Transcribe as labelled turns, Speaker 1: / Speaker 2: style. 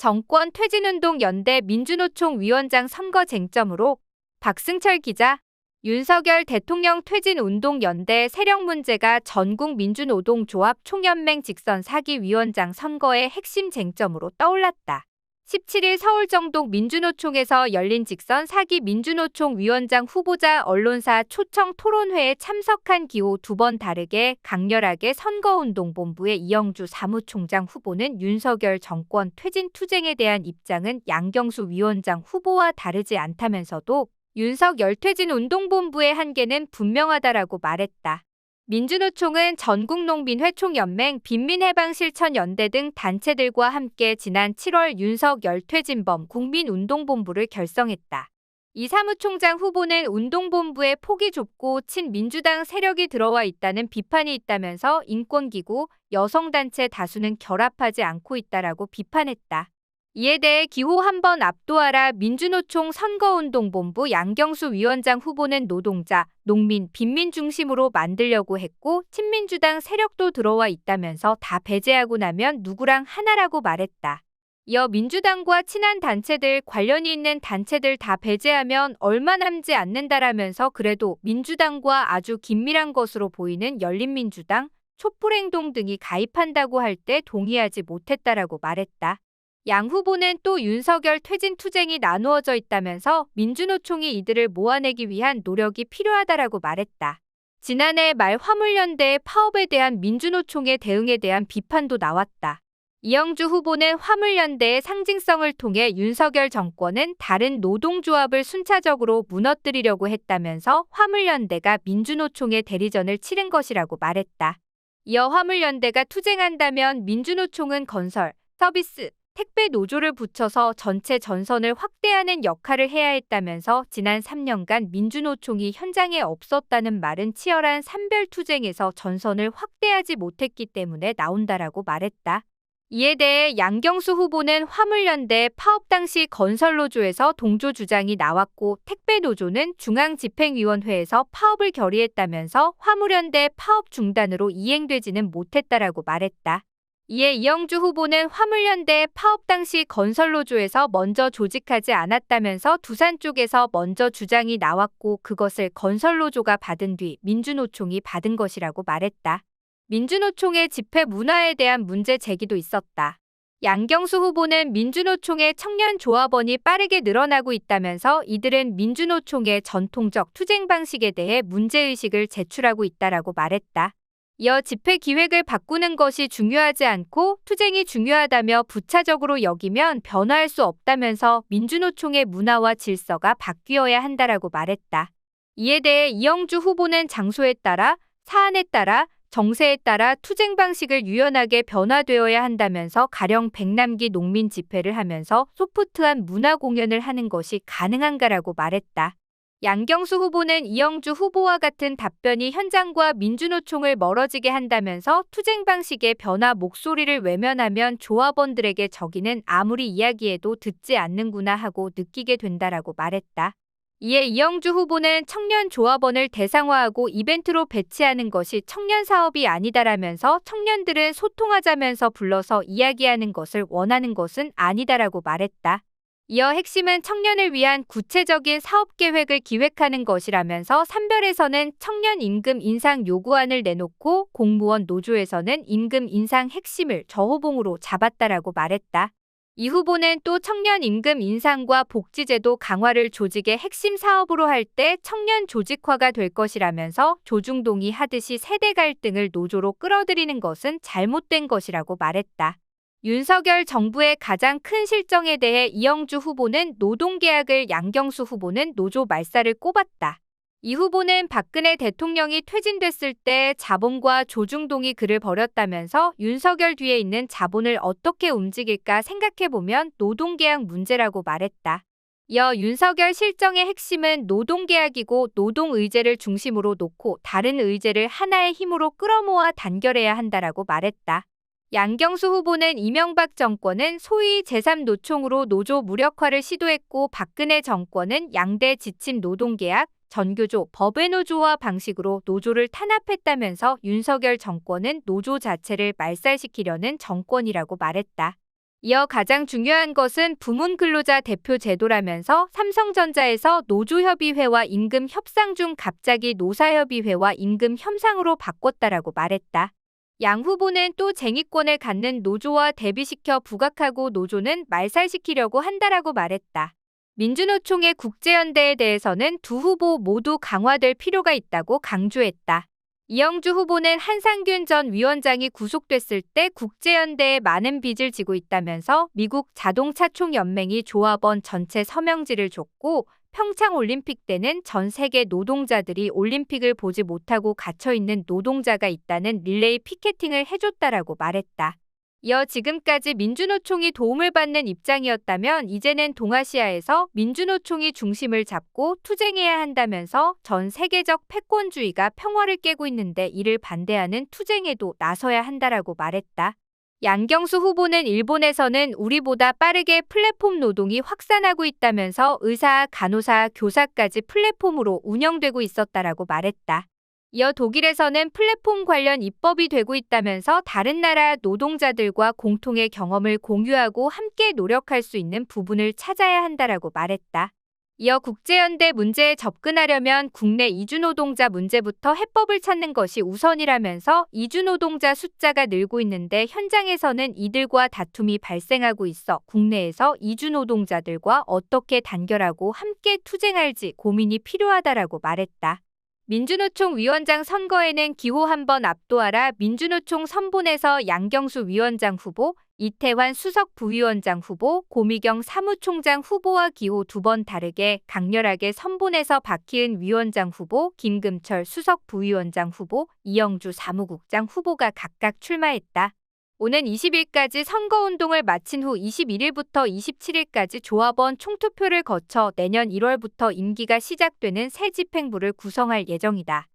Speaker 1: 정권 퇴진운동 연대 민주노총 위원장 선거 쟁점으로 박승철 기자, 윤석열 대통령 퇴진운동 연대 세력 문제가 전국 민주노동조합 총연맹 직선 사기 위원장 선거의 핵심 쟁점으로 떠올랐다. 17일 서울 정동 민주노총에서 열린 직선 사기 민주노총 위원장 후보자 언론사 초청 토론회에 참석한 기호 두 번 다르게 강렬하게 선거운동본부의 이영주 사무총장 후보는 윤석열 정권 퇴진 투쟁에 대한 입장은 양경수 위원장 후보와 다르지 않다면서도 윤석열 퇴진운동본부의 한계는 분명하다라고 말했다. 민주노총은 전국농민회 총연맹, 빈민해방실천연대 등 단체들과 함께 지난 7월 윤석열 퇴진범 국민운동본부를 결성했다. 이 사무총장 후보는 운동본부에 폭이 좁고 친민주당 세력이 들어와 있다는 비판이 있다면서 인권기구, 여성단체 다수는 결합하지 않고 있다라고 비판했다. 이에 대해 기호 한 번 압도하라 민주노총 선거운동본부 양경수 위원장 후보는 노동자, 농민, 빈민 중심으로 만들려고 했고 친민주당 세력도 들어와 있다면서 다 배제하고 나면 누구랑 하나라고 말했다. 이어 민주당과 친한 단체들, 관련이 있는 단체들 다 배제하면 얼마 남지 않는다라면서 그래도 민주당과 아주 긴밀한 것으로 보이는 열린민주당, 촛불행동 등이 가입한다고 할 때 동의하지 못했다라고 말했다. 양 후보는 또 윤석열 퇴진 투쟁이 나누어져 있다면서 민주노총이 이들을 모아내기 위한 노력이 필요하다라고 말했다. 지난해 말 화물연대의 파업에 대한 민주노총의 대응에 대한 비판도 나왔다. 이영주 후보는 화물연대의 상징성을 통해 윤석열 정권은 다른 노동조합을 순차적으로 무너뜨리려고 했다면서 화물연대가 민주노총의 대리전을 치른 것이라고 말했다. 이어 화물연대가 투쟁한다면 민주노총은 건설, 서비스, 택배 노조를 붙여서 전체 전선을 확대하는 역할을 해야 했다면서 지난 3년간 민주노총이 현장에 없었다는 말은 치열한 산별투쟁에서 전선을 확대하지 못했기 때문에 나온다라고 말했다. 이에 대해 양경수 후보는 화물연대 파업 당시 건설노조에서 동조 주장이 나왔고 택배노조는 중앙집행위원회에서 파업을 결의했다면서 화물연대 파업 중단으로 이행되지는 못했다라고 말했다. 이에 이영주 후보는 화물연대 파업 당시 건설노조에서 먼저 조직하지 않았다면서 두산 쪽에서 먼저 주장이 나왔고 그것을 건설노조가 받은 뒤 민주노총이 받은 것이라고 말했다. 민주노총의 집회 문화에 대한 문제 제기도 있었다. 양경수 후보는 민주노총의 청년조합원이 빠르게 늘어나고 있다면서 이들은 민주노총의 전통적 투쟁 방식에 대해 문제의식을 제출하고 있다라고 말했다. 이어 집회 기획을 바꾸는 것이 중요하지 않고 투쟁이 중요하다며 부차적으로 여기면 변화할 수 없다면서 민주노총의 문화와 질서가 바뀌어야 한다라고 말했다. 이에 대해 이영주 후보는 장소에 따라, 사안에 따라, 정세에 따라 투쟁 방식을 유연하게 변화되어야 한다면서 가령 백남기 농민 집회를 하면서 소프트한 문화 공연을 하는 것이 가능한가라고 말했다. 양경수 후보는 이영주 후보와 같은 답변이 현장과 민주노총을 멀어지게 한다면서 투쟁 방식의 변화 목소리를 외면하면 조합원들에게 저기는 아무리 이야기해도 듣지 않는구나 하고 느끼게 된다라고 말했다. 이에 이영주 후보는 청년 조합원을 대상화하고 이벤트로 배치하는 것이 청년 사업이 아니다라면서 청년들은 소통하자면서 불러서 이야기하는 것을 원하는 것은 아니다라고 말했다. 이어 핵심은 청년을 위한 구체적인 사업 계획을 기획하는 것이라면서 산별에서는 청년 임금 인상 요구안을 내놓고 공무원 노조에서는 임금 인상 핵심을 저호봉으로 잡았다라고 말했다. 이 후보는 또 청년 임금 인상과 복지제도 강화를 조직의 핵심 사업으로 할 때 청년 조직화가 될 것이라면서 조중동이 하듯이 세대 갈등을 노조로 끌어들이는 것은 잘못된 것이라고 말했다. 윤석열 정부의 가장 큰 실정에 대해 이영주 후보는 노동계약을, 양경수 후보는 노조 말살을 꼽았다. 이 후보는 박근혜 대통령이 퇴진됐을 때 자본과 조중동이 그를 버렸다면서 윤석열 뒤에 있는 자본을 어떻게 움직일까 생각해보면 노동계약 문제라고 말했다. 이어 윤석열 실정의 핵심은 노동계약이고 노동의제를 중심으로 놓고 다른 의제를 하나의 힘으로 끌어모아 단결해야 한다라고 말했다. 양경수 후보는 이명박 정권은 소위 제3노총으로 노조 무력화를 시도했고 박근혜 정권은 양대 지침 노동계약, 전교조, 법외노조화 방식으로 노조를 탄압했다면서 윤석열 정권은 노조 자체를 말살시키려는 정권이라고 말했다. 이어 가장 중요한 것은 부문 근로자 대표 제도라면서 삼성전자에서 노조협의회와 임금 협상 중 갑자기 노사협의회와 임금 협상으로 바꿨다라고 말했다. 양 후보는 또 쟁의권을 갖는 노조와 대비시켜 부각하고 노조는 말살시키려고 한다라고 말했다. 민주노총의 국제연대에 대해서는 두 후보 모두 강화될 필요가 있다고 강조했다. 이영주 후보는 한상균 전 위원장이 구속됐을 때 국제연대에 많은 빚을 지고 있다면서 미국 자동차 총연맹이 조합원 전체 서명지를 줬고 평창올림픽 때는 전 세계 노동자들이 올림픽을 보지 못하고 갇혀있는 노동자가 있다는 릴레이 피켓팅을 해줬다라고 말했다. 이어 지금까지 민주노총이 도움을 받는 입장이었다면 이제는 동아시아에서 민주노총이 중심을 잡고 투쟁해야 한다면서 전 세계적 패권주의가 평화를 깨고 있는데 이를 반대하는 투쟁에도 나서야 한다라고 말했다. 양경수 후보는 일본에서는 우리보다 빠르게 플랫폼 노동이 확산하고 있다면서 의사, 간호사, 교사까지 플랫폼으로 운영되고 있었다라고 말했다. 이어 독일에서는 플랫폼 관련 입법이 되고 있다면서 다른 나라 노동자들과 공통의 경험을 공유하고 함께 노력할 수 있는 부분을 찾아야 한다라고 말했다. 이어 국제연대 문제에 접근하려면 국내 이주노동자 문제부터 해법을 찾는 것이 우선이라면서 이주노동자 숫자가 늘고 있는데 현장에서는 이들과 다툼이 발생하고 있어 국내에서 이주노동자들과 어떻게 단결하고 함께 투쟁할지 고민이 필요하다라고 말했다. 민주노총 위원장 선거에는 기호 한번 압도하라 민주노총 선본에서 양경수 위원장 후보, 이태환 수석 부위원장 후보, 고미경 사무총장 후보와 기호 두 번 다르게 강렬하게 선본에서 박희은 위원장 후보, 김금철 수석 부위원장 후보, 이영주 사무국장 후보가 각각 출마했다. 오는 20일까지 선거운동을 마친 후 21일부터 27일까지 조합원 총투표를 거쳐 내년 1월부터 임기가 시작되는 새 집행부를 구성할 예정이다.